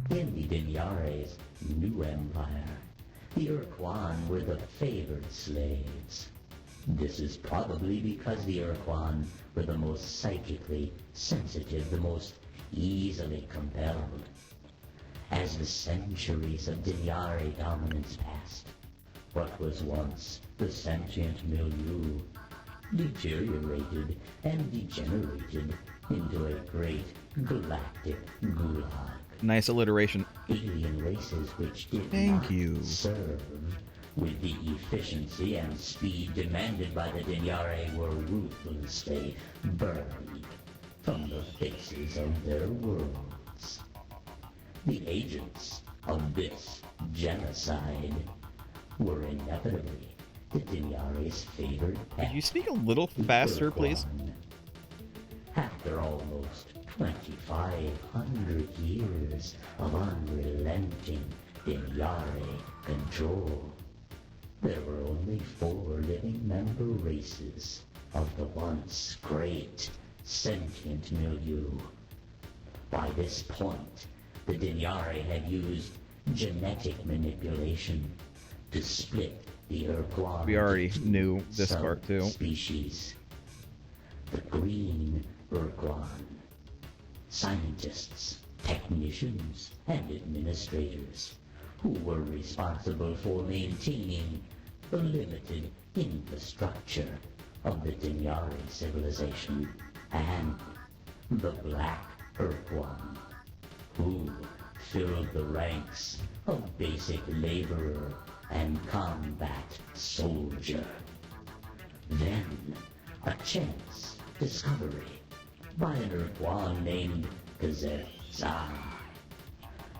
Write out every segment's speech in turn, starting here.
In the Dinyare's new empire, the Ur-Quan were the favored slaves. This is probably because the Ur-Quan were the most psychically sensitive, the most easily compelled. As the centuries of Dinyare dominance passed, what was once the sentient milieu deteriorated and degenerated into a great galactic gulag. Nice alliteration. Alien races which did Thank not you. serve with the efficiency and speed demanded by the Dinyare were ruthlessly burned from the faces of their worlds. The agents of this genocide were inevitably the Dinyare's favored Could you speak a little faster, please? After almost 2,500 years of unrelenting Dinyare control, there were only 4 living member races of the once great sentient milieu. By this point, the Dinyare had used genetic manipulation to split the Ur-Quan. We already knew this part too. Species. The green Ur-Quan. Scientists, technicians, and administrators who were responsible for maintaining the limited infrastructure of the Dinyare civilization, and the black Ur-Quan, who filled the ranks of basic laborer and combat soldier. Then, a chance discovery by an Ur-Quan named Za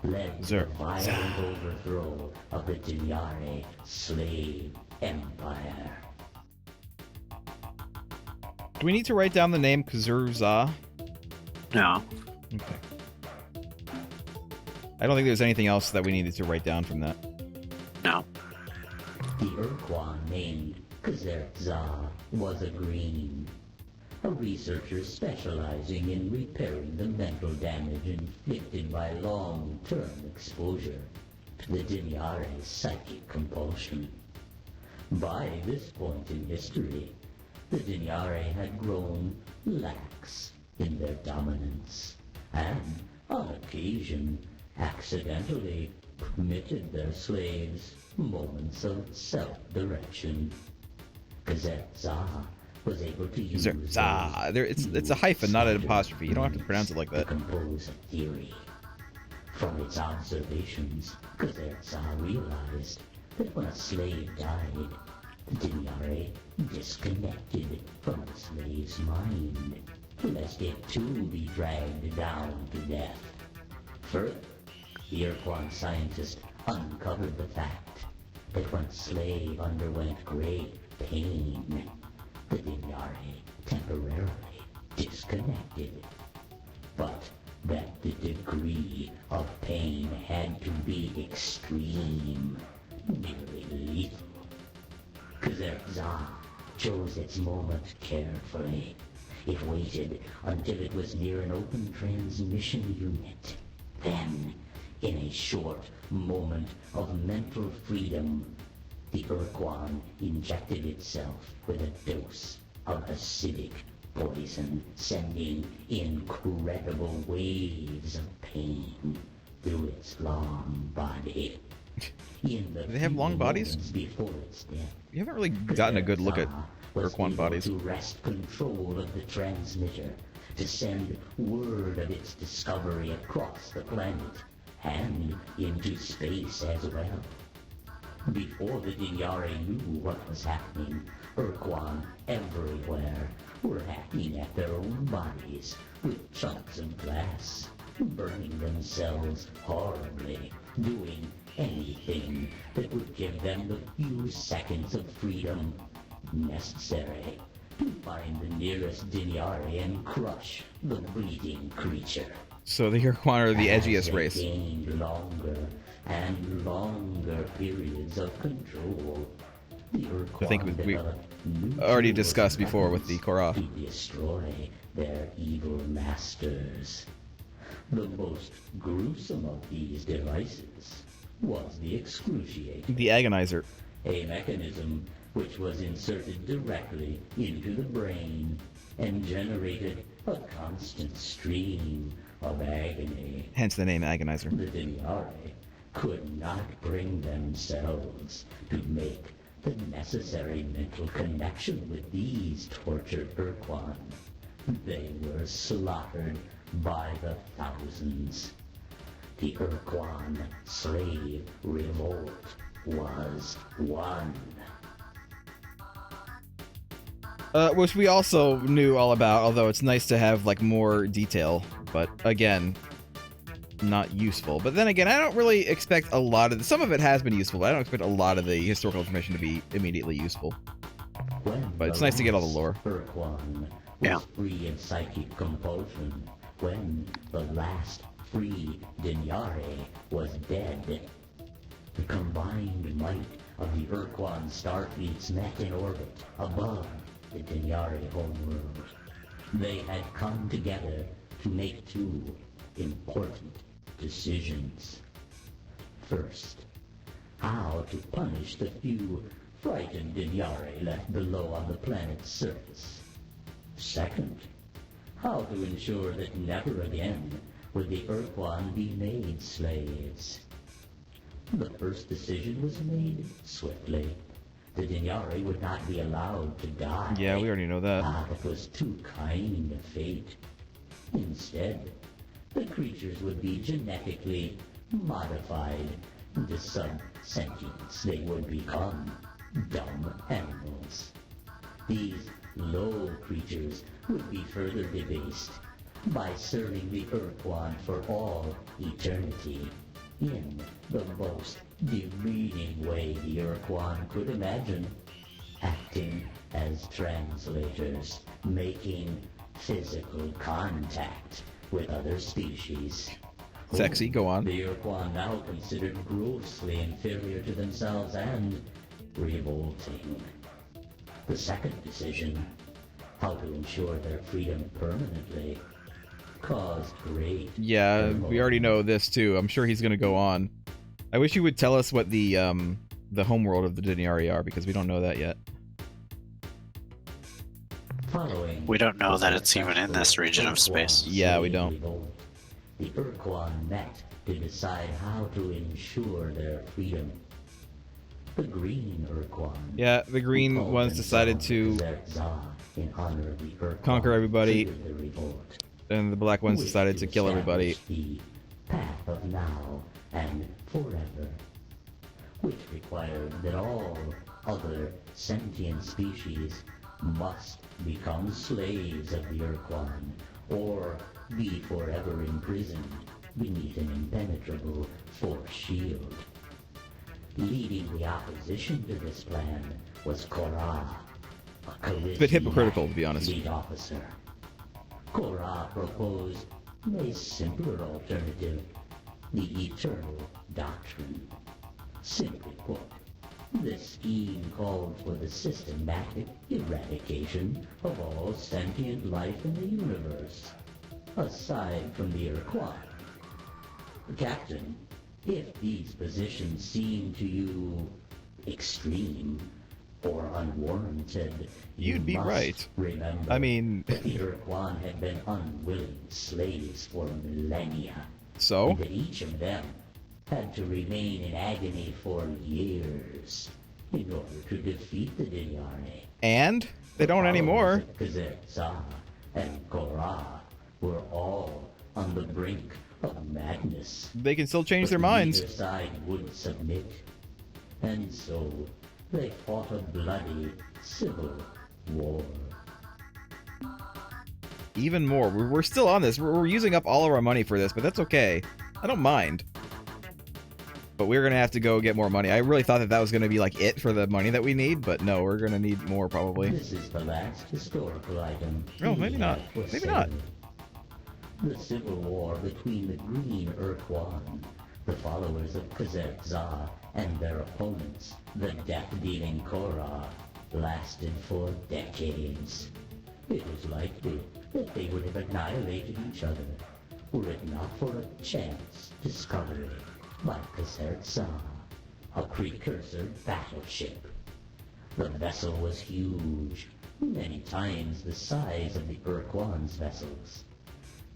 led to the violent overthrow of the Dinyare slave empire. Do we need to write down the name Za? No. Okay. I don't think there's anything else that we needed to write down from that. No. The Ur-Quan named Za was a green, a researcher specializing in repairing the mental damage inflicted by long-term exposure to the Dinyare's psychic compulsion. By this point in history, the Dinyare had grown lax in their dominance, and, on occasion, accidentally permitted their slaves moments of self-direction. Za was able to use it's a hyphen, not an apostrophe. You don't have to pronounce it like that. To compose a theory. From its observations, Za realized that when a slave died, the Dinyare disconnected from the slave's mind, lest it too be dragged down to death. Further, the Ur-Quan scientist uncovered the fact that when a slave underwent great pain, the Dinyare temporarily disconnected, but that the degree of pain had to be extreme, nearly lethal. Za chose its moment carefully. It waited until it was near an open transmission unit. Then, in a short moment of mental freedom, the Ur-Quan injected itself with a dose of acidic poison, sending incredible waves of pain through its long body. Do they have long bodies? Before its death, You haven't really gotten a good look at Ur-Quan bodies. To wrest control of the transmitter, to send word of its discovery across the planet and into space as well. Before the Dinyare knew what was happening, Ur-Quan everywhere were hacking at their own bodies with chunks of glass, burning themselves horribly, doing anything that would give them the few seconds of freedom necessary to find the nearest Dinyare and crush the bleeding creature. So the Ur-Quan are the edgiest race. Gained longer and longer periods of control. The Ur-Quan I think we already discussed before with the Korra. To destroy their evil masters. The most gruesome of these devices was the excruciator, The agonizer. a mechanism which was inserted directly into the brain and generated a constant stream of agony. Hence the name agonizer. The Dinyari could not bring themselves to make the necessary mental connection with these tortured Ur-Quan. They were slaughtered by the thousands. The Ur-Quan slave revolt was won. Which we also knew all about, although it's nice to have, like, more detail. But, again, not useful. But then again, I don't really expect a lot of... Some of it has been useful, but I don't expect a lot of the historical information to be immediately useful. But it's nice to get all the lore. Ur-Quan was free of psychic compulsion when the last free Dinyari was dead. The combined might of the Ur-Quan starfleets met in orbit above the Dinyari homeworld. They had come together to make two important decisions. First, how to punish the few frightened Dinyari left below on the planet's surface. Second, how to ensure that never again would the Ur-Quan be made slaves. The first decision was made swiftly. The Dinyari would not be allowed to die. Yeah, we already know that. It was too kind a fate. Instead, the creatures would be genetically modified into sub-sentience. They would become dumb animals. These low creatures would be further debased by serving the Ur-Quan for all eternity in the most demeaning way the Ur-Quan could imagine, acting as translators, making physical contact with other species. Sexy, go on. The Ur-Quan now considered grossly inferior to themselves and revolting. The second decision, how to ensure their freedom permanently, caused great... Yeah, we already know this too. I'm sure he's gonna go on. I wish you would tell us what the homeworld of the Dinyari are, because we don't know that yet. We don't know that it's even in this region of space. Yeah, we don't. The Ur-Quan met to decide how to ensure their freedom. The green Ur-Quan. Yeah, the green ones decided to in honor of the Ur-Quan, conquer everybody, the revolt, and the black ones decided to kill everybody. the path of now and forever, which required that all other sentient species must become slaves of the Ur-Quan, or be forever imprisoned beneath an impenetrable force shield. Leading the opposition to this plan was Korra, a It's a bit hypocritical, to be honest. lead officer. Korra proposed a simpler alternative, the Eternal Doctrine. Simply put, this scheme called for the systematic eradication of all sentient life in the universe, aside from the Ur-Quan. Captain, if these positions seem to you extreme or unwarranted, You'd be must right. Remember I mean... that the Ur-Quan had been unwilling slaves for millennia. So? And that each of them had to remain in agony for years in order to defeat the Dinyari. And? They don't anymore. Kazekza and Korra were all on the brink of madness. They can still change their But minds. neither side would submit, and so they fought a bloody civil war. Even more. We're still on this. We're using up all of our money for this, but that's okay. I don't mind. But we're gonna have to go get more money. I really thought that that was gonna be like it for the money that we need, but no, we're gonna need more probably. This is the last historical item. Oh, maybe not. Maybe not. The civil war between the green Ur-Quan, the followers of Kazekza, and their opponents, the death-dealing Korra, lasted for decades. It was likely that they would have annihilated each other, were it not for a chance discovery by Kazertsa, a precursor battleship. The vessel was huge, many times the size of the Ur-Quan's vessels.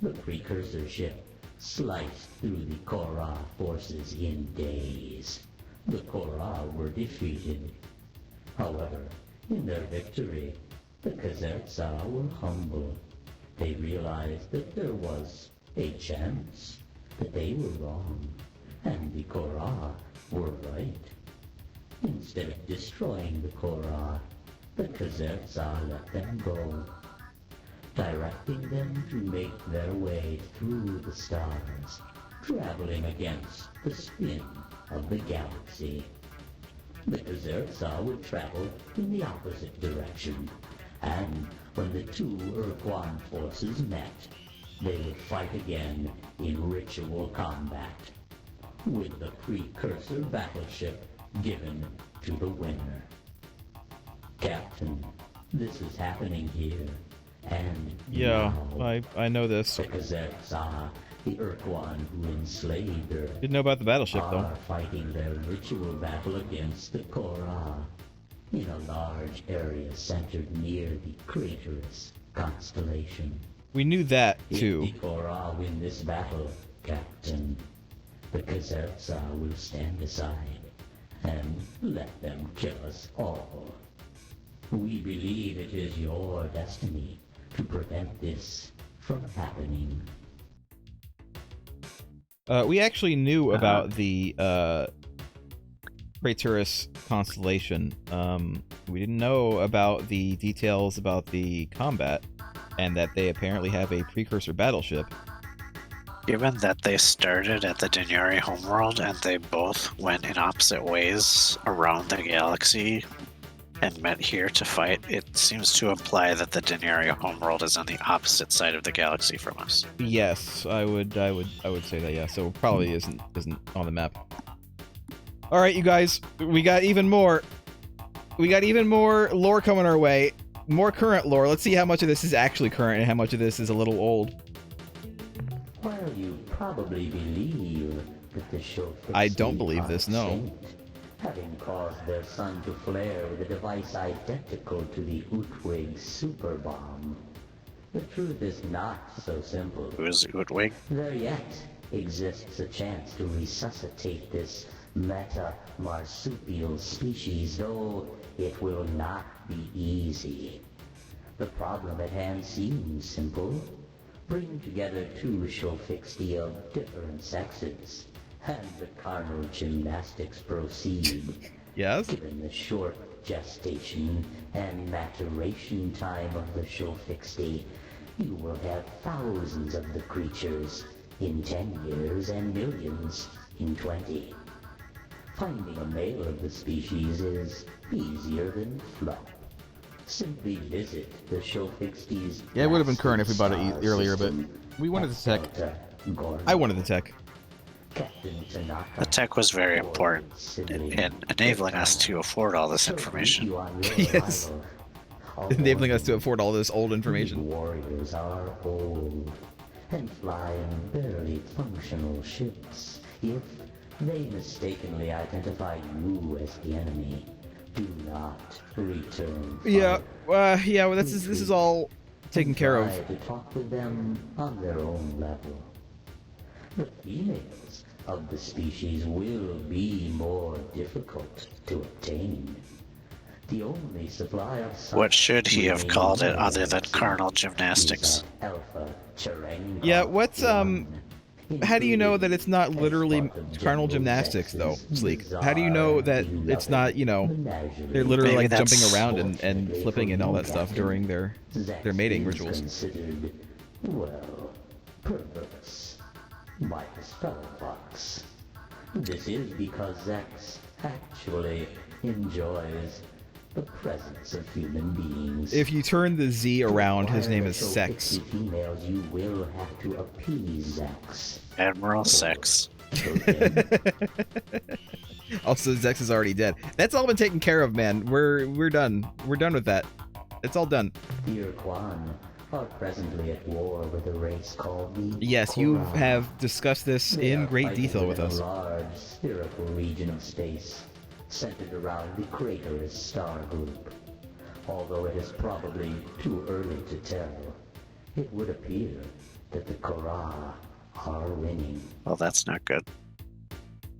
The precursor ship sliced through the Korra forces in days. The Korra were defeated. However, in their victory, the Kazertsa were humble. They realized that there was a chance, that they were wrong, and the Korra were right. Instead of destroying the Korra, the Kazertsa let them go, directing them to make their way through the stars, traveling against the spin of the galaxy. The Kazertsa would travel in the opposite direction, and when the two Ur-Quan forces met, they would fight again in ritual combat, with the precursor battleship given to the winner. Captain, this is happening here, and Yeah, now, I know this. the Kazertsa, the Ur-Quan who enslaved her, Didn't know about the battleship though. are fighting their ritual battle against the Korra in a large area centered near the Craterus constellation. We knew that If too. the Korra win this battle, Captain, the Kazertsa will stand aside and let them kill us all. We believe it is your destiny to prevent this from happening. We actually knew about the Craterus constellation. We didn't know about the details about the combat, and that they apparently have a precursor battleship. Given that they started at the Denari homeworld and they both went in opposite ways around the galaxy and met here to fight, it seems to imply that the Denari homeworld is on the opposite side of the galaxy from us. Yes, I would say that. Yeah, so it probably isn't on the map. All right, you guys, we got even more. We got even more lore coming our way. More current lore. Let's see how much of this is actually current and how much of this is a little old. While you probably believe that the show I don't believe this, no. having caused their sun to flare with a device identical to the Utwig super bomb, the truth is not so simple. Who is Utwig? There yet exists a chance to resuscitate this meta-marsupial species, though it will not be easy. The problem at hand seems simple. Bring together two Shofixti of different sexes, and the carnal gymnastics proceed. Yes? Given the short gestation and maturation time of the Shofixti, you will have thousands of the creatures in 10 years and millions in 20. Finding a male of the species is easier than fluff. Simply visit the Shofixti's. Yeah, it would have been current if we bought it earlier, but we wanted the tech. I wanted the tech. The tech was very important in enabling us to afford all this information. Yes. Enabling us to afford all this old information. Warriors are old and fly in barely functional ships. If they mistakenly identify you as the enemy, do not return. Yeah, well, this is all taken care of. Try to talk with them on their own level. The females of the species will be more difficult to obtain. The only supply of such What should he have called it other than carnal gymnastics? Alpha Charangon. Yeah, what's how do you know that it's not literally carnal gymnastics, though, Sleek? How do you know that it's not, you know, they're literally Maybe like jumping that's- around and flipping and all that stuff during their mating Zex rituals? is considered, well, perverse by his fellow bucks. This is because Zex actually enjoys the presence of human beings. If you turn the Z around, his name is While Sex. the females, you will have to appease Zex. Admiral Sex. Also, Zex is already dead. That's all been taken care of, man. We're done. We're done with that. It's all done. Ur-Quan are presently at war with a race called the Yes, you Ur-Quan. have discussed this They in are great fighting detail with within us. a large spherical region of space, centered around the Craterus star group. Although it is probably too early to tell, it would appear that the Korra are winning. Well, that's not good.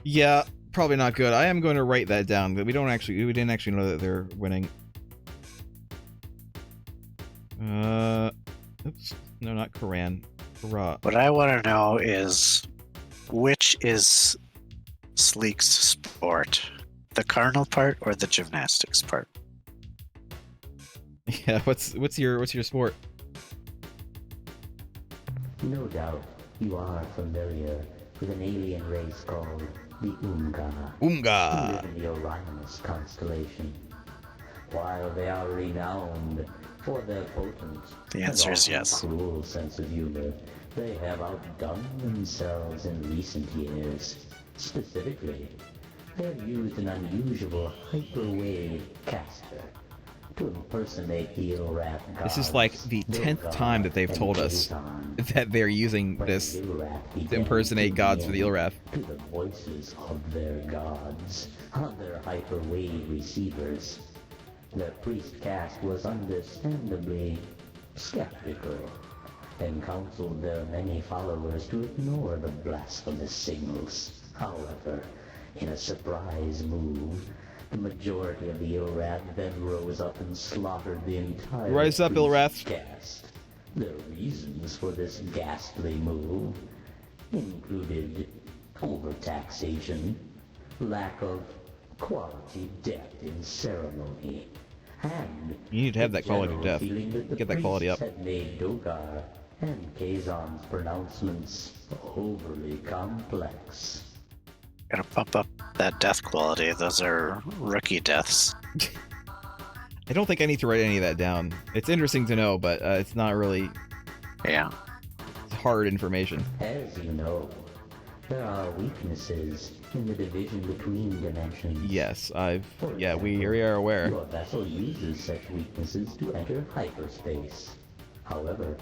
Yeah, probably not good. I am going to write that down. But we didn't actually know that they're winning. Oops. No, not Koran. Korra. What I want to know is which is Sleek's sport? The carnal part or the gymnastics part? Yeah, what's your sport? No doubt you are familiar with an alien race called the Umga, who Umga. live in the Orionus constellation. While they are renowned for their potent The answer and is often yes. cruel sense of humor, they have outdone themselves in recent years. Specifically, they've used an unusual hyperwave caster to impersonate the Ilrat gods. This is like the 10th time that they've told us that they're using this to impersonate gods for the Ilrath. to the voices of their gods on their hyperwave receivers. The priest caste was understandably skeptical and counseled their many followers to ignore the blasphemous signals. However, in a surprise move, the majority of the Ilrath then rose up and slaughtered the entire Rise up, priest Ilrath. caste. The reasons for this ghastly move included overtaxation, lack of quality depth in ceremony, and You need to have the that quality of general depth. feeling that the Get that quality priests up. had made Dogar and Kazon's pronouncements overly complex. Gotta pump up that death quality. Those are rookie deaths. I don't think I need to write any of that down. It's interesting to know, but it's not really Yeah. hard information. As you know, there are weaknesses in the division between dimensions. Yes, For yeah, we example, are aware. Your vessel uses such weaknesses to enter hyperspace. However,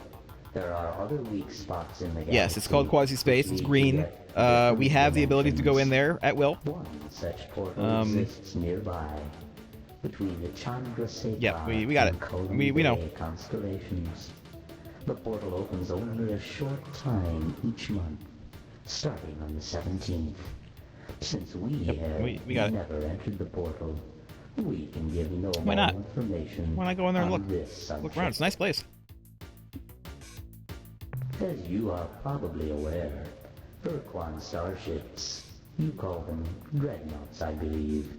there are other weak spots in the galaxy. Yes, it's called quasi-space. It's which green. lead to different We have the ability to go in dimensions. there at will. One such portal exists nearby, between the Chandrasekhar Yeah, we got and it. Colin We know. Bay constellations. The portal opens only a short time each month, starting on the 17th. Since we have we got it. never entered the portal, we can give no Why more not? information. Why not go in there and on look? this subject. Look around. It's a nice place. As you are probably aware, Ur-Quan starships, you call them dreadnoughts, I believe,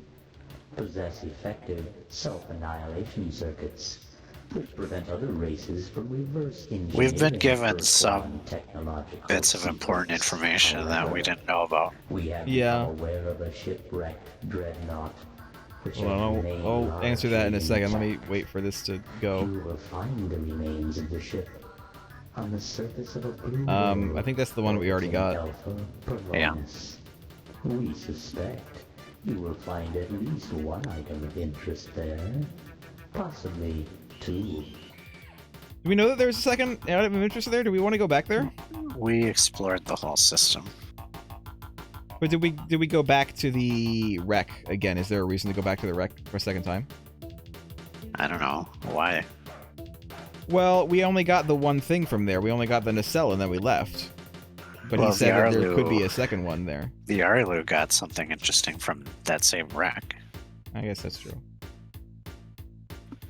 possess effective self-annihilation circuits, which prevent other races from reverse engineering. We've been given Ur-Quan some technological bits of important secrets. information that we However, didn't know about. we have Yeah. become aware of a shipwrecked dreadnought, which Well, has remained I'll answer that in a largely second. Let me intact. wait for this to go. You will find the remains of the ship on the surface of a blue I think that's the one we already got. Alpha Yeah. Pavonis. We suspect you will find at least one item of interest there, possibly two. Do we know that there's a second item of interest there? Do we want to go back there? We explored the whole system. But did we go back to the wreck again? Is there a reason to go back to the wreck for a second time? I don't know why. Well, we only got the one thing from there. We only got the nacelle and then we left. But Well, he said that the there could be Arlu- a second one there. The Arlu got something interesting from that same wreck. I guess that's true.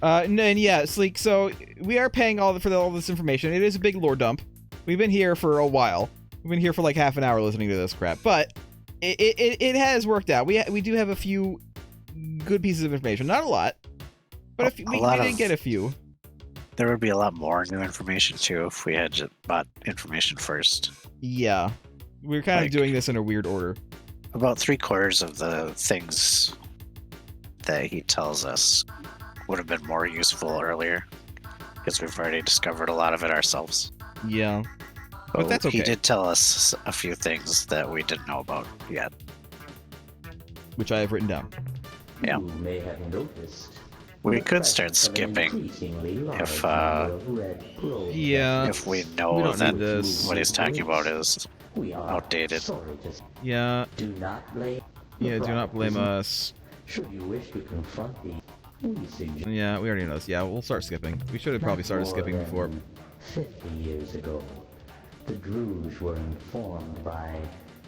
And yeah, Sleek, so we are paying all this information. It is a big lore dump. We've been here for a while. We've been here for like half an hour listening to this crap. But it has worked out. We do have a few good pieces of information. Not a lot. But we did get a few. There would be a lot more new information too if we had just bought information first. Yeah. We're kind of Like- doing this in a weird order. About 3/4 of the things that he tells us would have been more useful earlier because we've already discovered a lot of it ourselves. Yeah. But that's okay. He did tell us a few things that we didn't know about yet. Which I have written down. Yeah. You may have noticed We the could start presence of an skipping increasingly large if, number of red probe Yeah. if we We know don't that need this. what he's talking about is We are outdated. sorry to Yeah. do not blame. the Yeah, do not product blame isn't- us. Should you wish to confront the, we suggest Yeah, we already know this. Yeah, we'll start skipping. We should have probably not started more skipping than before. 50 years ago, the Druge were informed by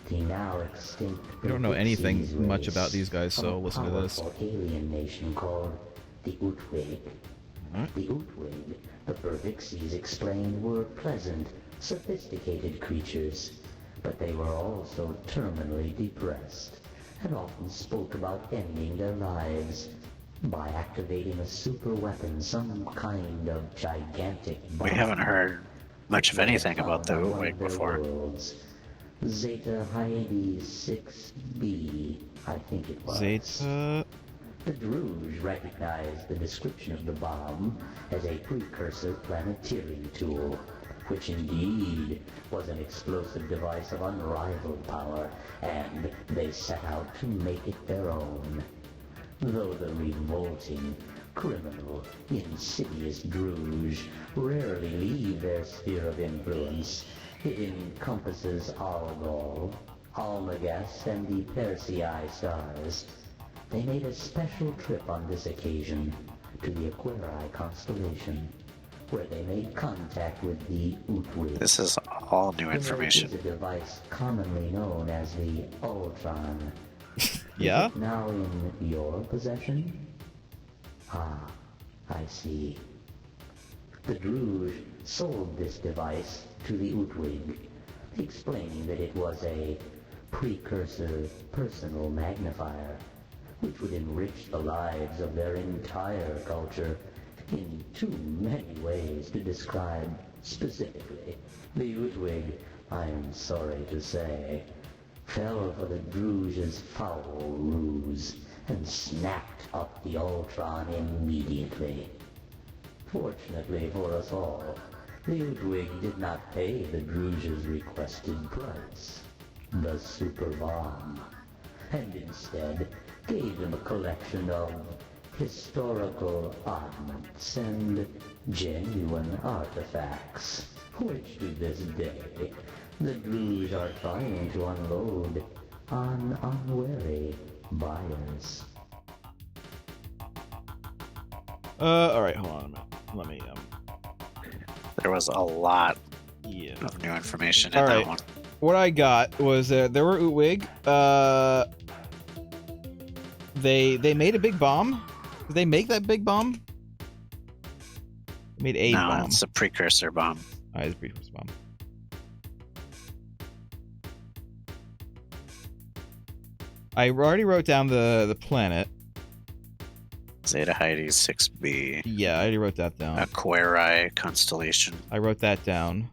the now extinct. We don't know anything Pixies much race about these guys, of so a listen to this. powerful alien nation called the Utwig. Alright. The Utwig, the Pixies explained, were pleasant, sophisticated creatures, but they were also terminally depressed and often spoke about ending their lives by activating a super weapon, some kind of gigantic We bomb. haven't heard much of They had anything about the found on one Ur-Quan of their before. worlds, Zeta Hyades 6b, I think it was. Zeta. The Druge recognized the description of the bomb as a precursor planetary tool, which indeed was an explosive device of unrivaled power, and they set out to make it their own. Though the revolting, criminal, insidious Druge rarely leave their sphere of influence, it encompasses Algol, Almagas, and the Persei stars. They made a special trip on this occasion to the Aquarii constellation, where they made contact with the Utwig. This is all new information. There is a device commonly known as the Ur-Quan. Yeah? Is it now in your possession? Ah, I see. The Druge sold this device to the Utwig, explaining that it was a precursor personal magnifier, which would enrich the lives of their entire culture in too many ways to describe specifically. The Utwig, I am sorry to say, fell for the Druge's foul ruse and snapped up the Ur-Quan immediately. Fortunately for us all, the Utwig did not pay the Druge's requested price, the super bomb, and instead gave him a collection of historical oddments and genuine artifacts, which to this day the Druge are trying to unload on unwary buyers. Alright, hold on a minute. Let me, There was a lot yeah. of new information in Alright. that one. What I got was, there were Utwig. They made a big bomb. Did they make that big bomb? They made a No, bomb. it's a precursor bomb. It's a precursor bomb. I already wrote down the planet. Zeta Hyades 6b. Yeah, I already wrote that down. Aquarii constellation. I wrote that down.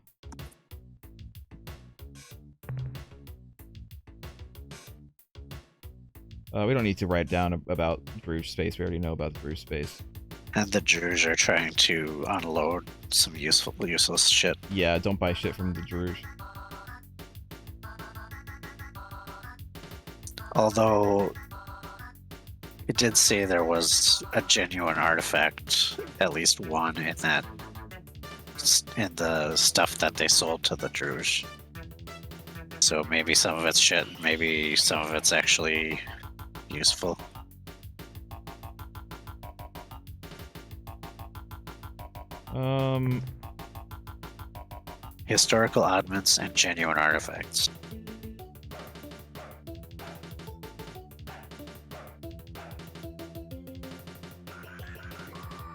We don't need to write down about Bruges space. We already know about the Bruges space. And the Druge are trying to unload some useless shit. Yeah, don't buy shit from the Druge. Although it did say there was a genuine artifact, at least one in the stuff that they sold to the Druge. So maybe some of it's shit, maybe some of it's actually useful. Historical oddments and genuine artifacts.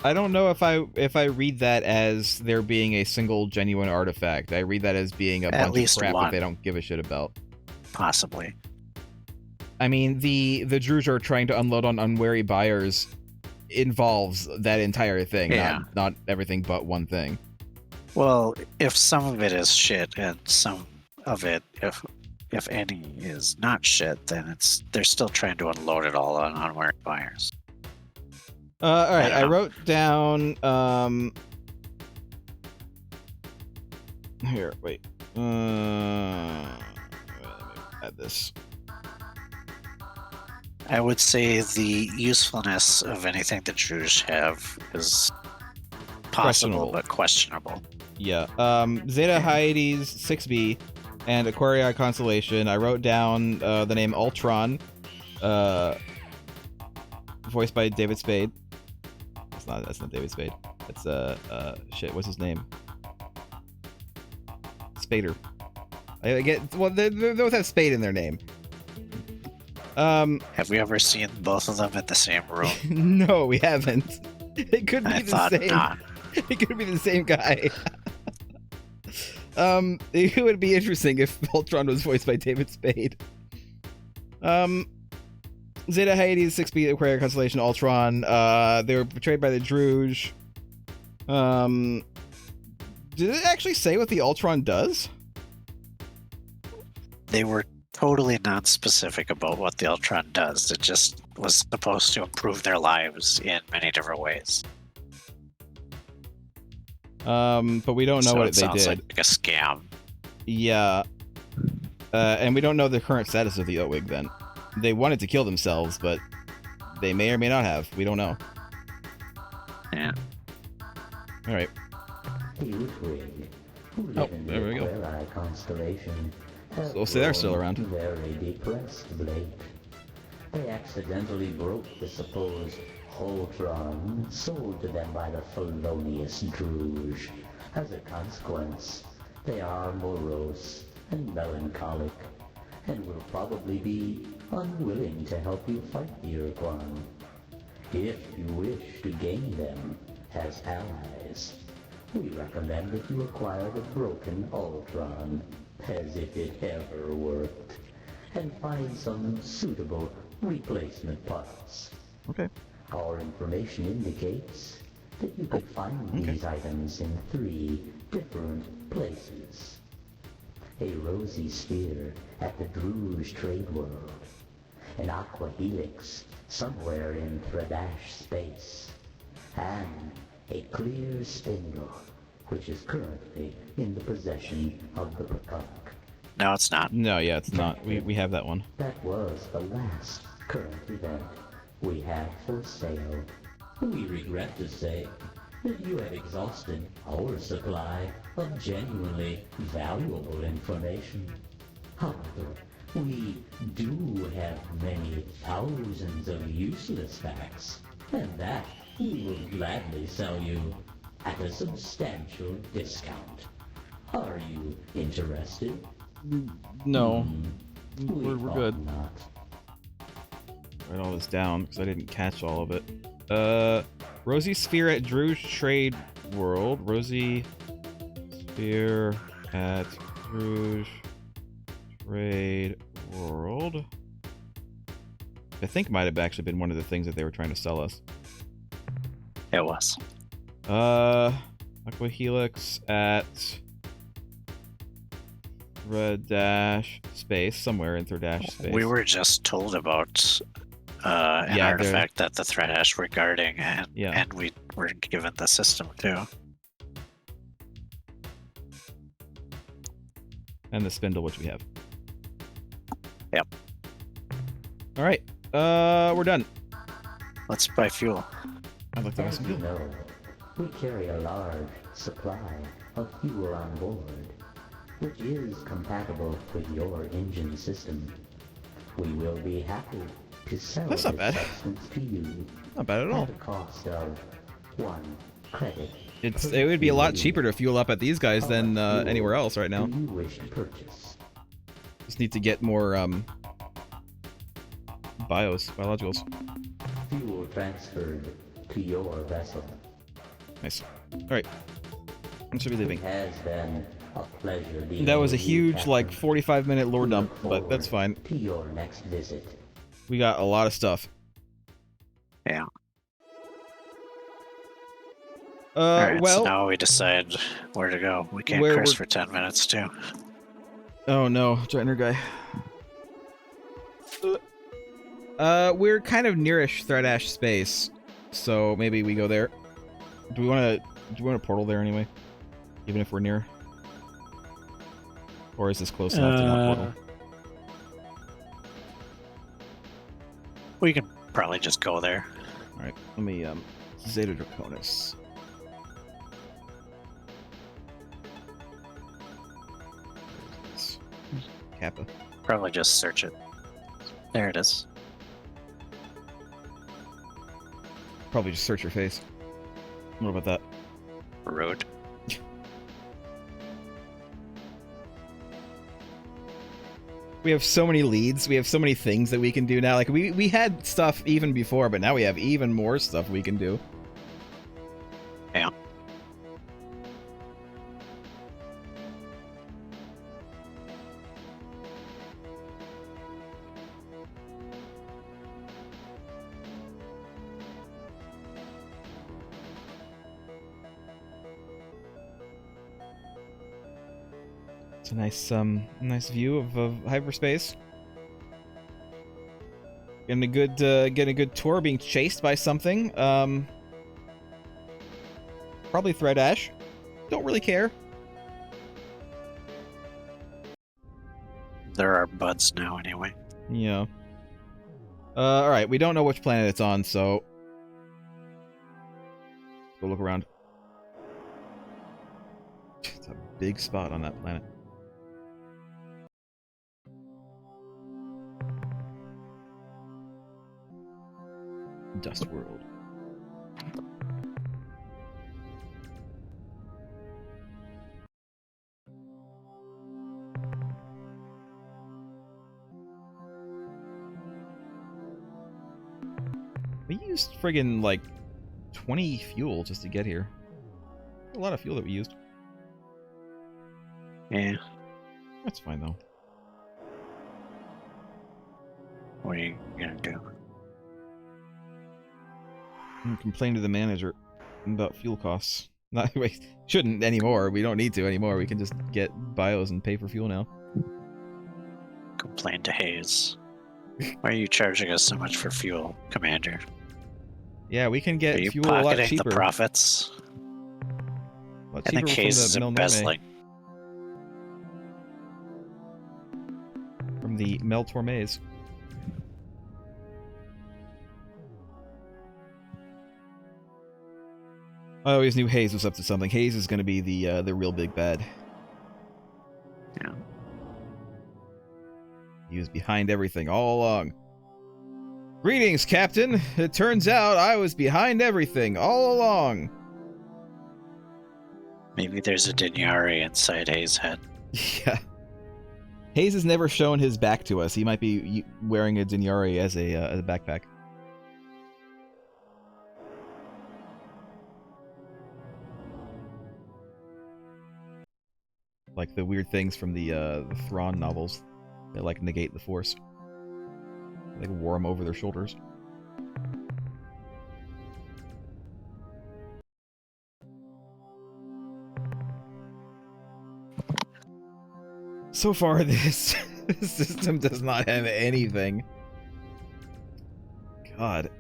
I don't know if I read that as there being a single genuine artifact. I read that as being a At bunch of least crap one. that they don't give a shit about. Possibly. I mean, the Druge are trying to unload on unwary buyers involves that entire thing, Yeah. not everything but one thing. Well, if some of it is shit and some of it, if any, is not shit, then they're still trying to unload it all on unwary buyers. All right, I don't know. wrote down. Here, wait. Let me add this. I would say the usefulness of anything the Druge have is possible Questionable. but questionable. Yeah. Zeta Hyades 6B and Aquarii Constellation. I wrote down the name Ur-Quan, voiced by David Spade. That's not David Spade. It's shit. What's his name? Spader. I get. Well, they both have Spade in their name. Have we ever seen both of them in the same room? No, we haven't. It could be I the thought same. not. It could be the same guy. It would be interesting if Ur-Quan was voiced by David Spade. Zeta Hyades 6B Aquarii Constellation Ur-Quan. They were portrayed by the Druge. Did it actually say what the Ur-Quan does? They were totally non-specific about what the Ur-Quan does. It just was supposed to improve their lives in many different ways. But we don't know So what it they sounds did. like a scam. Yeah. And we don't know the current status of the Otwig then. They wanted to kill themselves, but they may or may not have. We don't know. Yeah. Alright. The Ur-Quan, who Oh, live in the there we go. Aquarii constellation, have So they're still grown around. very depressed of late. They accidentally broke the supposed Ur-Quan sold to them by the felonious Druge. As a consequence, they are morose and melancholic, and will probably be unwilling to help you fight the Ur-Quan. If you wish to gain them as allies, we recommend that you acquire the broken Ur-Quan, as if it ever worked, and find some suitable replacement parts. Okay. Our information indicates that you could find these items in 3 different places. A rosy sphere at the Druge trade world, an aqua helix somewhere in Thredash space, and a clear spindle, which is currently in the possession of the Prakark. No, it's not. No, yeah, it's not. We have that one. That was the last current event we have for sale. We regret to say that you have exhausted our supply of genuinely valuable information. However, we do have many thousands of useless facts, and that we will gladly sell you at a substantial discount. Are you interested? No. We We're thought good. not. Write all this down because I didn't catch all of it. Rosy Sphere at Druge Trade World. Rosy Sphere at Druge Trade World. I think might have actually been one of the things that they were trying to sell us. It was. Aqua Helix at Thredash Space, somewhere in Thredash Space. We were just told about an Yeah, artifact that the Thredash were guarding, and, Yeah. and we were given the system too. And the spindle, which we have. Yep. All right. We're done. Let's buy fuel. I'd like to buy As some you fuel. know, we carry a large supply of fuel on board, which is compatible with your engine system. We will be happy to sell That's not this bad. substance to you Not bad at all. at a cost of 1 credit. It would be a lot cheaper to fuel up at these guys than anywhere else right now. Do you wish to purchase? Just need to get more biologicals. Fuel transferred to your vessel. Nice. All right. I should be leaving. It has been a pleasure being That was a with you, huge, Captain. like, 45-minute lore We dump, look but that's fine. forward to your next visit. We got a lot of stuff. Yeah. Alright, Well, so now we decide where to go. We can't Where curse we're- for 10 minutes too. oh no, Dreitner guy. We're kind of nearish Thredash Space, so maybe we go there. Do we want to portal there anyway? Even if we're near? Or is this close enough to not portal? We can probably just go there. All right, let me Zeta Draconis. Kappa. Probably just search it. There it is. Probably just search your face. What about that? Road. We have so many leads. We have so many things that we can do now. Like, we had stuff even before, but now we have even more stuff we can do. Yeah. It's a nice view of hyperspace. Getting a good tour, being chased by something. Probably Thread Ash. Don't really care. There are buds now anyway. Yeah. Alright, we don't know which planet it's on, so... Let's go look around. It's a big spot on that planet. Dust World. We used friggin' like 20 fuel just to get here. A lot of fuel that we used. Yeah. That's fine though. What are you gonna do? Complain to the manager about fuel costs. Not we shouldn't anymore. We don't need to anymore. We can just get bios and pay for fuel now. Complain to Hayes. Why are you charging us so much for fuel, Commander? Yeah, we can get Are you fuel a lot pocketing cheaper. the profits? A lot I think cheaper Hayes from is the Mel embezzling. From the Mel Tormes. I always knew Hayes was up to something. Hayes is going to be the real big bad. Yeah. He was behind everything all along. Greetings, Captain. It turns out I was behind everything all along. Maybe there's a Dinyari inside Hayes' head. Yeah. Hayes has never shown his back to us. He might be wearing a Dinyari as a backpack. Like the weird things from the Thrawn novels. They like negate the Force. They wore them over their shoulders. So far, this system does not have anything. God.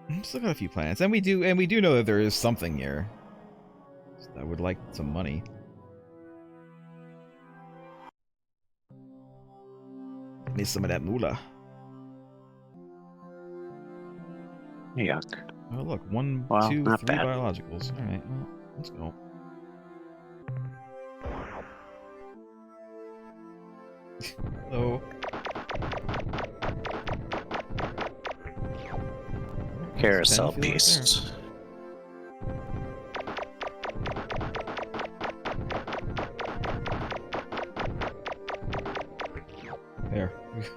I'm just looking at a few planets, and we do know that there is something here. So I would like some money. Give me some of that moolah. Yuck. Oh look, 1, Well, 2, not 3 bad. biologicals. All right, well, let's go. Hello. Carousel Battlefield right beast. There,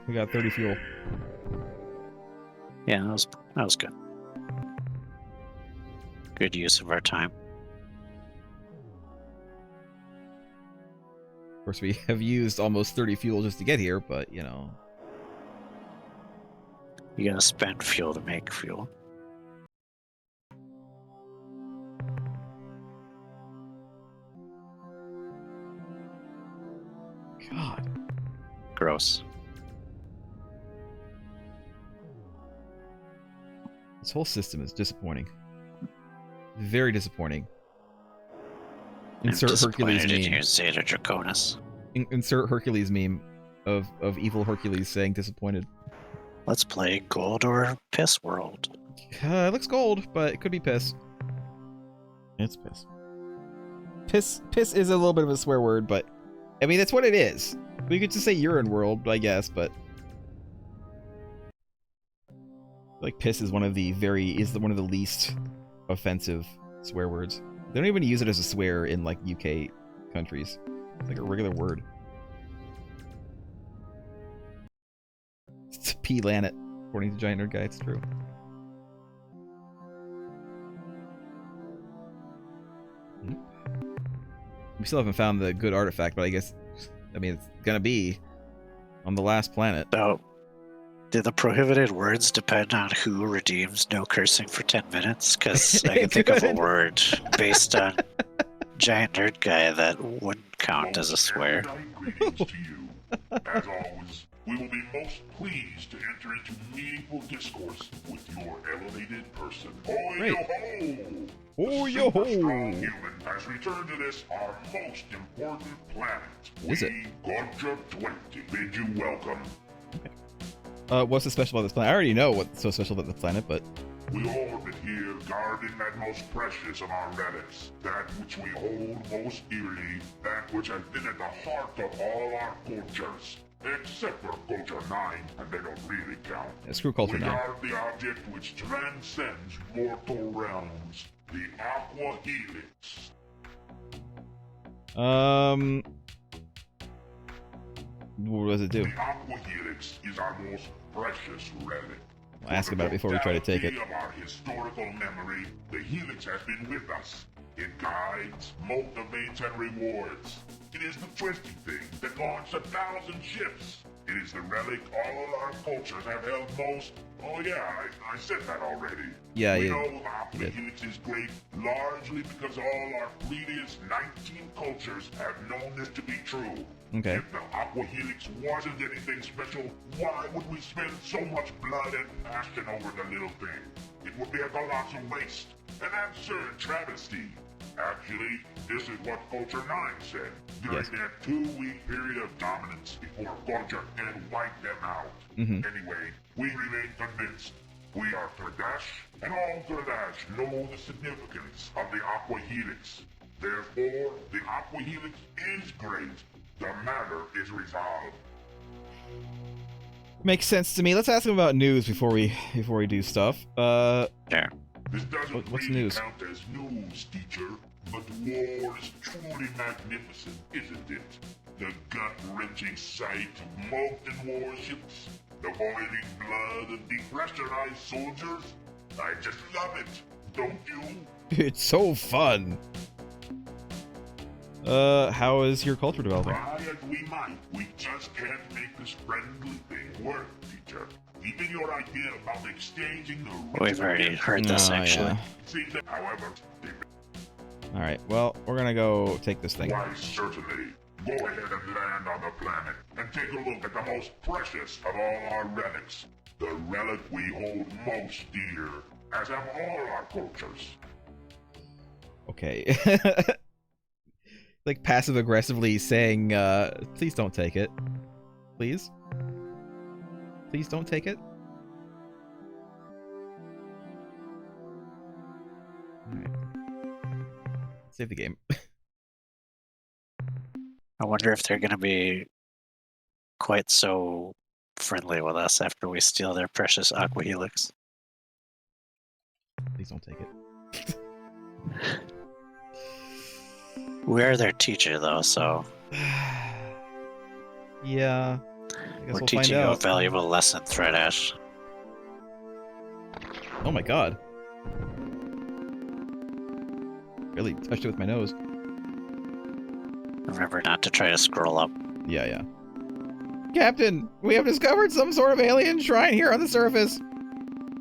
we got 30 fuel. Yeah, that was good. Good use of our time. Of course, we have used almost 30 fuel just to get here, but you know. You gotta spend fuel to make fuel. God. Gross. This whole system is disappointing. Very disappointing. I'm Insert Hercules disappointed in meme. you, Zeta Draconis. Insert Hercules meme of evil Hercules saying disappointed. Let's play Gold or Piss World. It looks gold, but it could be piss. It's piss. Piss is a little bit of a swear word, but I mean that's what it is. We could just say urine world, I guess, but like piss is one of the least offensive swear words. They don't even use it as a swear in like UK countries. It's like a regular word. It's P-Lanet, according to Giant Nerd Guy, it's true. We still haven't found the good artifact, but I guess, I mean, it's gonna be on the last planet. So, do the prohibited words depend on who redeems no cursing for 10 minutes? Because I can think of a word based on Giant Nerd Guy that wouldn't count as a swear. Greetings to you. As always, we will be most pleased to enter into meaningful discourse with your elevated person. Ho-yo-ho! Oh yo ho! Strong human has returned to this, our most important planet. Is it? Gorgia 20 bid you welcome. What's so special about this planet? I already know what's so special about the planet, but We orbit here, guarding that most precious of our relics, that which we hold most dearly, that which has been at the heart of all our cultures. Except for Culture 9, and they don't really count. yeah, screw Culture We 9. are the object which transcends mortal realms, the Aqua Helix. What does it do? The Aqua Helix is our most precious relic. I'll ask about it before we try to take it. Of our historical memory, the Helix has been with us. It guides, motivates, and rewards. It is the twisty thing that launched 1,000 ships. It is the relic all our cultures have held most. Oh yeah, I said that already. Yeah, we yeah. know the Aqua Helix is great largely because all our previous 19 cultures have known this to be true. Okay. If the Aqua Helix wasn't anything special, why would we spend so much blood and passion over the little thing? It would be a colossal waste, an absurd travesty. Actually, this is what Culture 9 said during Yes. their 2-week period of dominance before Culture 10 wiped them out. Anyway, we remain convinced. We are Tradash, and all Tradash know the significance of the Aqua Helix. Therefore, the Aqua Helix is great. The matter is resolved. Makes sense to me. Let's ask him about news before we do stuff. Yeah. This doesn't What's really news? count as news, teacher, but war is truly magnificent, isn't it? The gut-wrenching sight of molten warships, the boiling blood of depressurized soldiers. I just love it, don't you? It's so fun. How is your culture developing? Try as we might, we just can't make this friendly thing work, teacher. Even your idea about exchanging the We've already heard this, Oh, actually. yeah. seems that, however, Alright, well, we're gonna go take this thing. why certainly. Go ahead and land on the planet and take a look at the most precious of all our relics. The relic we hold most dear, as have all our cultures. Okay. Like passive-aggressively saying, please don't take it. Please? Please don't take it? Alright. Save the game. I wonder if they're going to be quite so friendly with us after we steal their precious Aqua Helix. Please don't take it. We are their teacher, though, so Yeah. I guess we're we'll teaching find you a out. valuable lesson, Threadash. Oh my god. Really touched it with my nose. Remember not to try to scroll up. Yeah, yeah. Captain, we have discovered some sort of alien shrine here on the surface.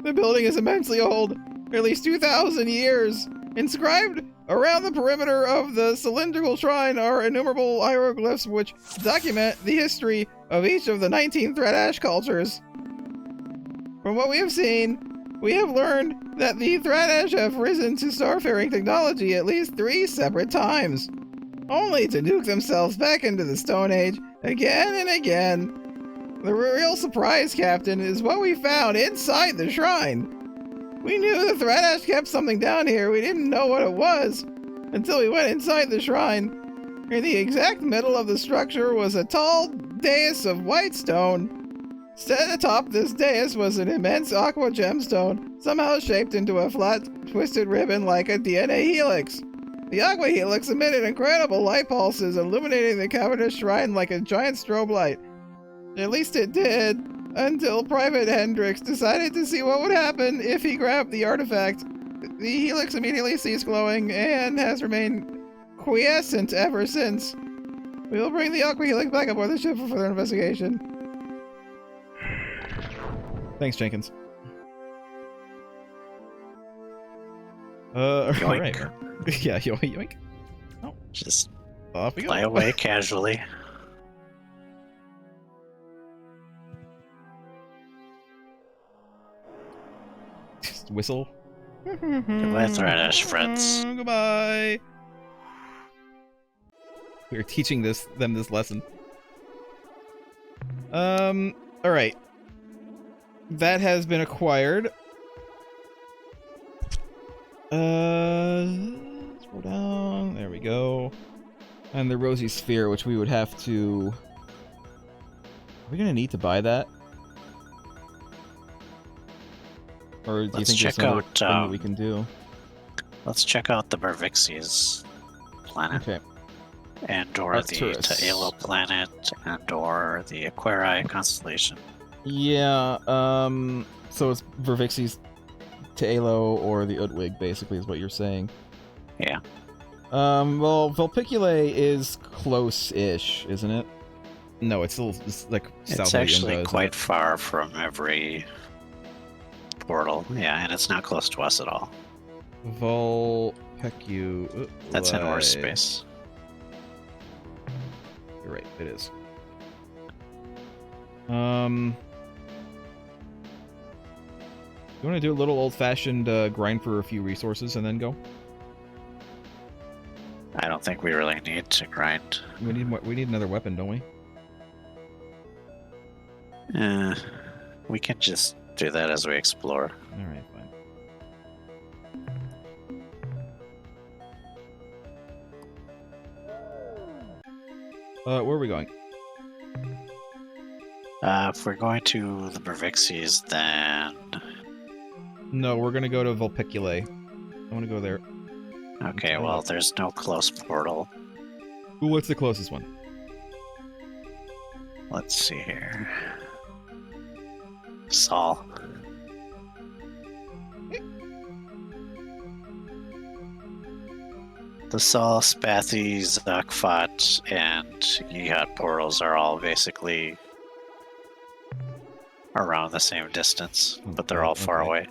The building is immensely old, at least 2,000 years. Inscribed around the perimeter of the cylindrical shrine are innumerable hieroglyphs which document the history of each of the 19 Threadash cultures. From what we have seen, we have learned that the Threadash have risen to starfaring technology at least 3 separate times. only to nuke themselves back into the Stone Age again and again. The real surprise, Captain, is what we found inside the shrine. We knew the Thradash kept something down here. We didn't know what it was until we went inside the shrine. In the exact middle of the structure was a tall dais of white stone. Set atop this dais was an immense aqua gemstone, somehow shaped into a flat, twisted ribbon like a DNA helix. The aqua helix emitted incredible light pulses, illuminating the cavernous shrine like a giant strobe light. At least it did, until Private Hendrix decided to see what would happen if he grabbed the artifact. The helix immediately ceased glowing and has remained quiescent ever since. We will bring the aqua helix back aboard the ship for further investigation. Thanks, Jenkins. Alright. Yeah, yoink. Oh. Just off we go. fly away casually. Just whistle. Goodbye, Thradash friends. Goodbye. We are teaching them this lesson. Alright. That has been acquired. Scroll down. There we go. And the rosy sphere, which we would have to... Are we gonna need to buy that? Or do you think there's another thing that we can do? Let's check out the Mervixi's planet. Okay. And/or the Taelo planet, and/or the Aquarii constellation. Yeah, so it's Vervixi's Taelo or the Utwig, basically, is what you're saying. Yeah. Well, Vulpiculae is close-ish, isn't it? No, it's still like south It's of actually Inga, quite far from every portal. Yeah, and it's not close to us at all. Vulpiculae. That's in Ur space. You're right, it is. You want to do a little old-fashioned grind for a few resources and then go? I don't think we really need to grind. We need more, we need another weapon, don't we? We can just do that as we explore. All right, fine. Where are we going? If we're going to the Mervixi's, then... No, we're gonna go to Vulpiculae. I want to go there. Okay, well, there's no close portal. Ooh, what's the closest one? Let's see here. Sol. The Sol, Spathi, Zakfat, and Yihat portals are all basically around the same distance, but they're all far away.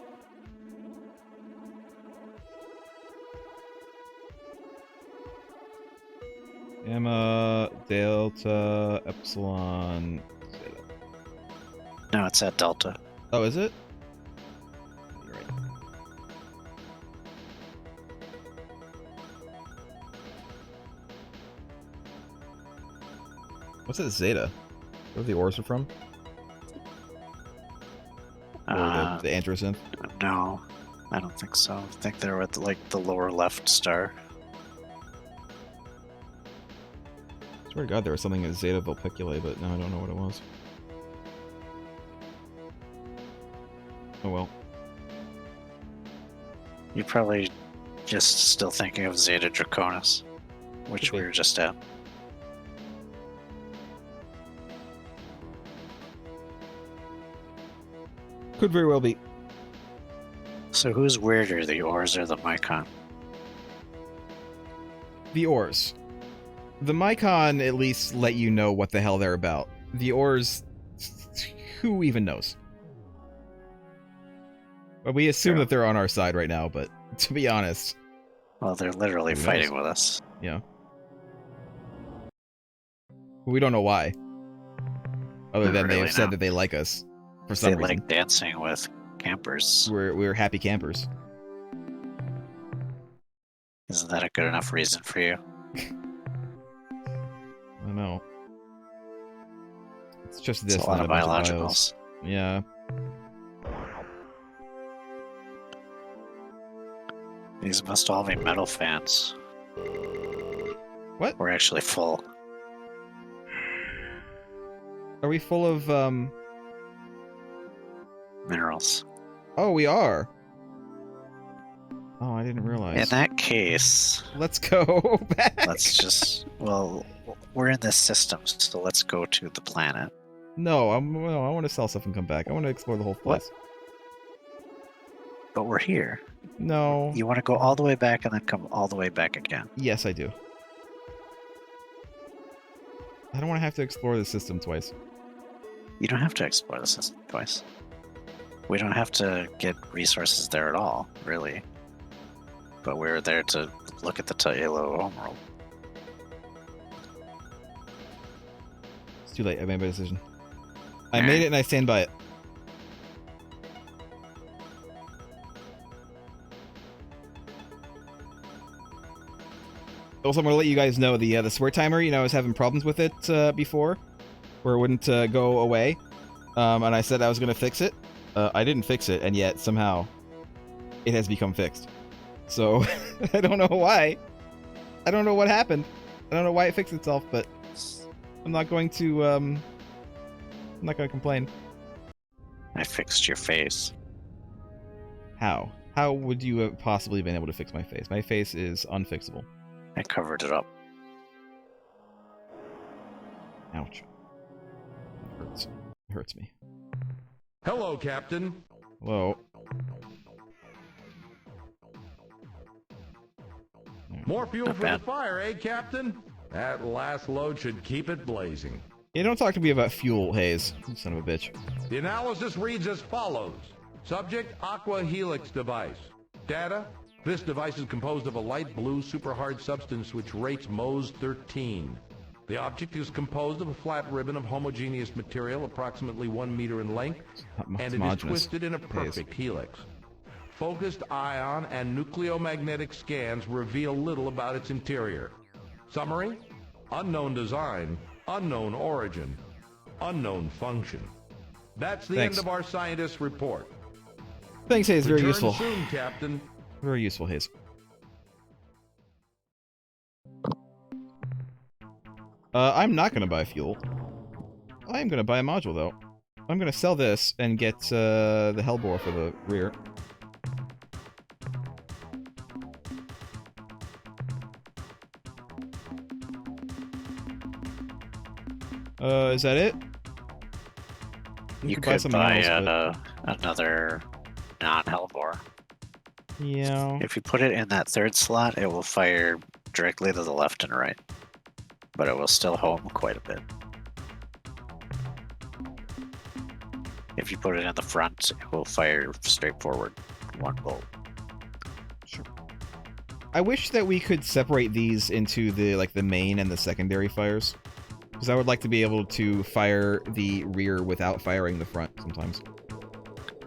Gamma, Delta, Epsilon, Zeta. No, it's at Delta. Oh, is it? You're right. What's that Zeta? Where the ores are from? Or the Androsynth? No, I don't think so. I think they're at like the lower left star. I swear to God, there was something in Zeta Vulpiculae, but now I don't know what it was. Oh well. You're probably just still thinking of Zeta Draconis, which we were just at. Could very well be. So who's weirder, the ores or the Mycon? The ores. The Mycon at least let you know what the hell they're about. The ores, who even knows? Well, we assume that they're on our side right now, but to be honest... Well, they're literally fighting with us. Yeah. We don't know why. Other than they have said that they like us. For some reason. They like dancing with campers. We're happy campers. Isn't that a good enough reason for you? don't know. It's just this. It's a lot not of bunch biologicals. Yeah. These must all be metal fans. What? We're actually full. Are we full of, Minerals. Oh, we are. Oh, I didn't realize. In that case, Let's go back. let's just... Well, we're in this system, so let's go to the planet. No, I want to sell stuff and come back. I want to explore the whole place. But we're here. No. You want to go all the way back and then come all the way back again. Yes, I do. I don't want to have to explore the system twice. You don't have to explore the system twice. We don't have to get resources there at all, really. But we're there to look at the Tailo homeworld. It's too late. I made my decision. I made it and I stand by it. Also, I'm going to let you guys know the swear timer, you know, I was having problems with it before, where it wouldn't go away. And I said I was going to fix it. I didn't fix it, and yet somehow it has become fixed. So, I don't know why. I don't know what happened. I don't know why it fixed itself, but I'm not going to, I'm not going to complain. I fixed your face. How? How would you have possibly been able to fix my face? My face is unfixable. I covered it up. Ouch. It hurts. It hurts me. Hello, Captain. Hello. More fuel Not for bad. the fire, eh, Captain? That last load should keep it blazing. Yeah, don't talk to me about fuel, Hayes. You son of a bitch. The analysis reads as follows. Subject, Aqua Helix device. Data, this device is composed of a light blue super hard substance which rates Mohs 13. The object is composed of a flat ribbon of homogeneous material approximately 1 meter in length, and it is Homogeneous. twisted in a perfect helix. Focused ion and nucleomagnetic scans reveal little about its interior. Summary, unknown design, unknown origin, unknown function. That's the Thanks. end of our scientist's report. Thanks, Hayes. Very Return useful. soon, Captain. Very useful, Hayes. I'm not going to buy fuel. I'm going to buy a module, though. I'm going to sell this and get the Hellbore for the rear. Is that it? You could could something buy else, another non-Hellbore. Yeah. If you put it in that third slot, it will fire directly to the left and right. But it will still home quite a bit. If you put it in the front, it will fire straight forward. One bolt. Sure. I wish that we could separate these into the main and the secondary fires. Because I would like to be able to fire the rear without firing the front sometimes.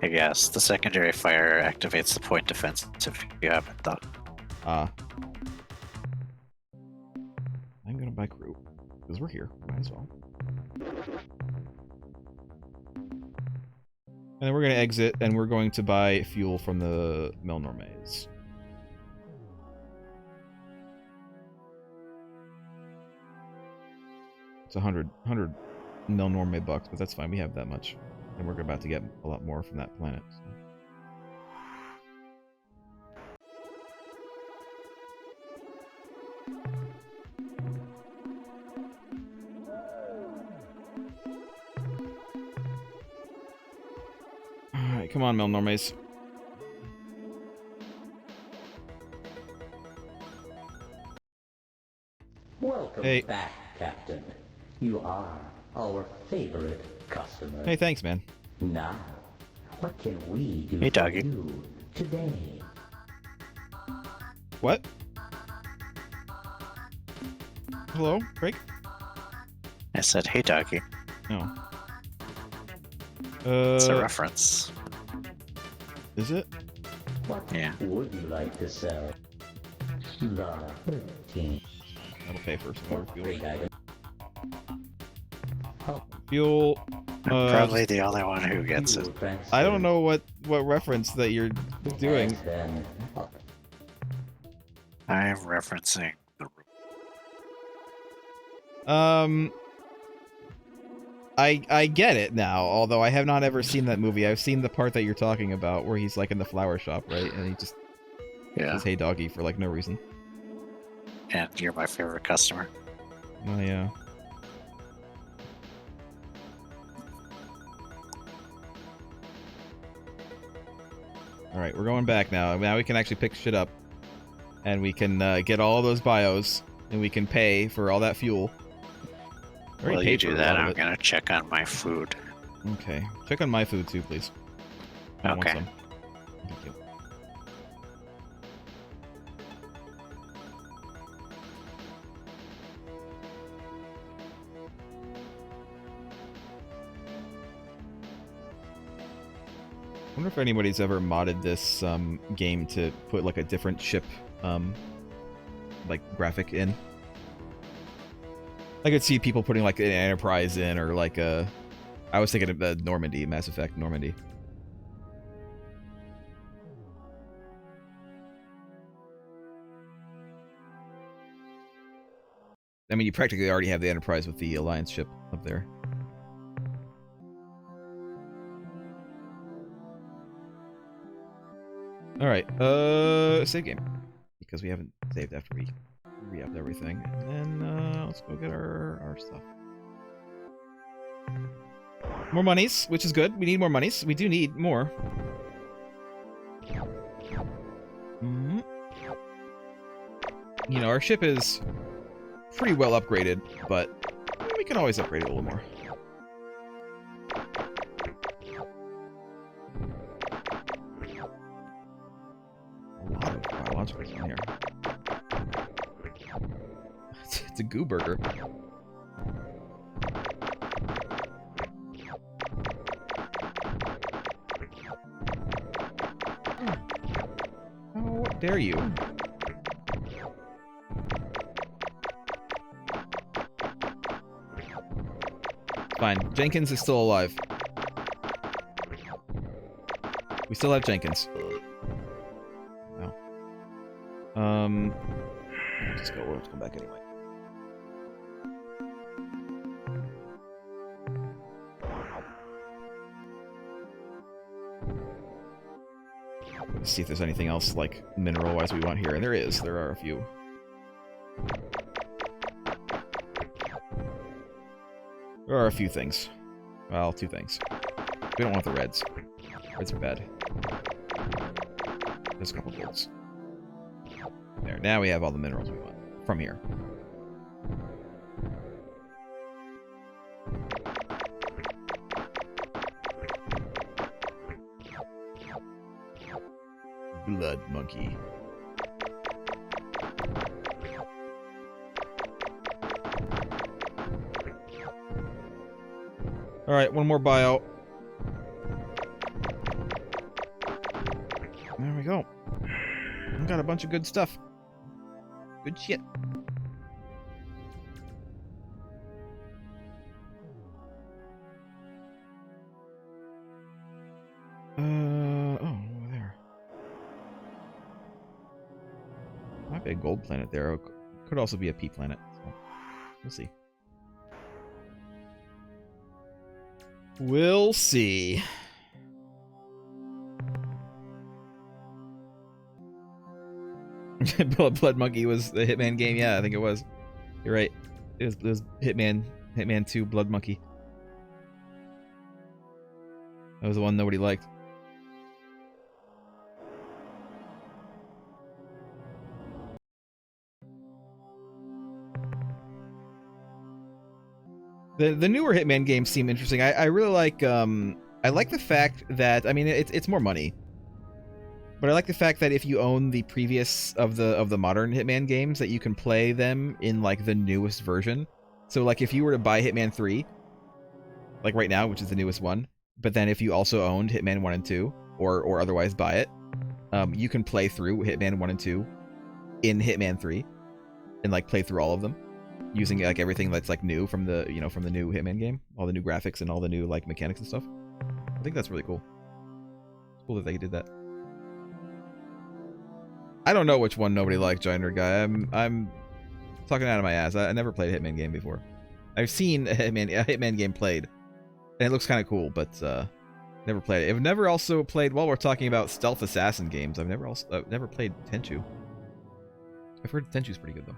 I guess the secondary fire activates the point defense if you haven't thought. I'm gonna buy crew. Because we're here. Might as well. And then we're gonna exit, and we're going to buy fuel from the Melnormays. It's 100 Melnormay bucks, but that's fine. We have that much. And we're about to get a lot more from that planet. So. Alright, come on, Melnormays. Welcome Hey. back, Captain. You are our favorite customer. Hey, thanks, man. Now, what can we do Hey, for doggy. you today? What? Hello, Craig? I said, hey, doggy. No. It's a reference. Is it? What Yeah. would you like to sell? The 13th That'll pay for some more fuel. great item. Fuel. Probably the only one who gets it. I don't know what reference that you're doing. I am referencing the I get it now, although I have not ever seen that movie. I've seen the part that you're talking about where he's like in the flower shop, right? And he just says, "Hey doggy" for like no reason. And you're my favorite customer. Oh yeah. Alright, we're going back now. Now we can actually pick shit up. And we can get all those bios. And we can pay for all that fuel. While you do that, I'm gonna check on my food. Okay. Check on my food too, please. I want Okay. some. Thank you. I wonder if anybody's ever modded this game to put like a different ship like graphic in. I could see people putting like an Enterprise in, or like a... I was thinking of the Normandy, Mass Effect Normandy. I mean, you practically already have the Enterprise with the Alliance ship up there. Alright, save game. Because we haven't saved after we re-upped everything. And then, let's go get our stuff. More monies, which is good. We need more monies. We do need more. Mm-hmm. You know, our ship is pretty well upgraded, but we can always upgrade it a little more. A lot of biologicals in here. It's a goo burger. How dare you? Fine. Jenkins is still alive. We still have Jenkins. Wow. Let's go. Let's come back anyway. Let's see if there's anything else, like, mineral-wise we want here. And there is. There are a few. There are a few things. Well, two things. We don't want the reds. Reds are bad. There's a couple golds. There. Now we have all the minerals we want. From here. Blood monkey. Alright, one more bio. There we go. We got a bunch of good stuff. Good shit. Oh, over there. Might be a gold planet there. Could also be a pea planet. So we'll see. We'll see. Blood Monkey was the Hitman game. Yeah, I think it was. You're right. It was Hitman 2 Blood Monkey. That was the one nobody liked. The newer Hitman games seem interesting. I really like I like the fact that, I mean, it's more money, but I like the fact that if you own the previous of the modern Hitman games, that you can play them in like the newest version. So like if you were to buy Hitman 3, like right now, which is the newest one, but then if you also owned Hitman 1 and 2 or otherwise buy it, you can play through Hitman 1 and 2 in Hitman 3 and like play through all of them. using like everything that's like new from the from the new Hitman game, all the new graphics and all the new like mechanics and stuff. I think that's really cool. It's cool that they did that. I don't know which one nobody liked, Giant Nerd Guy. I'm talking out of my ass. I never played a Hitman game before. I've seen a Hitman game played, and it looks kind of cool, but never played it. I've never also played. While we're talking about stealth assassin games, I've never played Tenchu. I've heard Tenchu's pretty good though.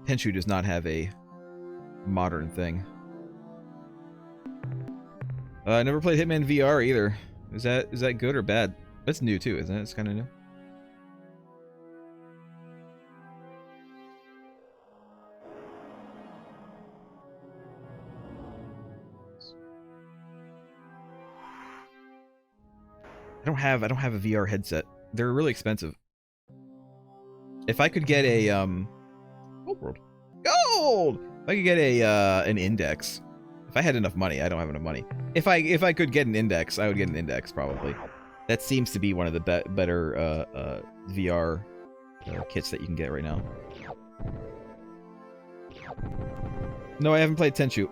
Tenchu does not have a modern thing. I never played Hitman VR either. Is that good or bad? That's new too, isn't it? It's kind of new. I don't have a VR headset. They're really expensive. If I could get a Gold! If I could get an Index. If I had enough money, I don't have enough money. If I could get an Index, I would get an Index probably. That seems to be one of the better VR kits that you can get right now. No, I haven't played Tenchu.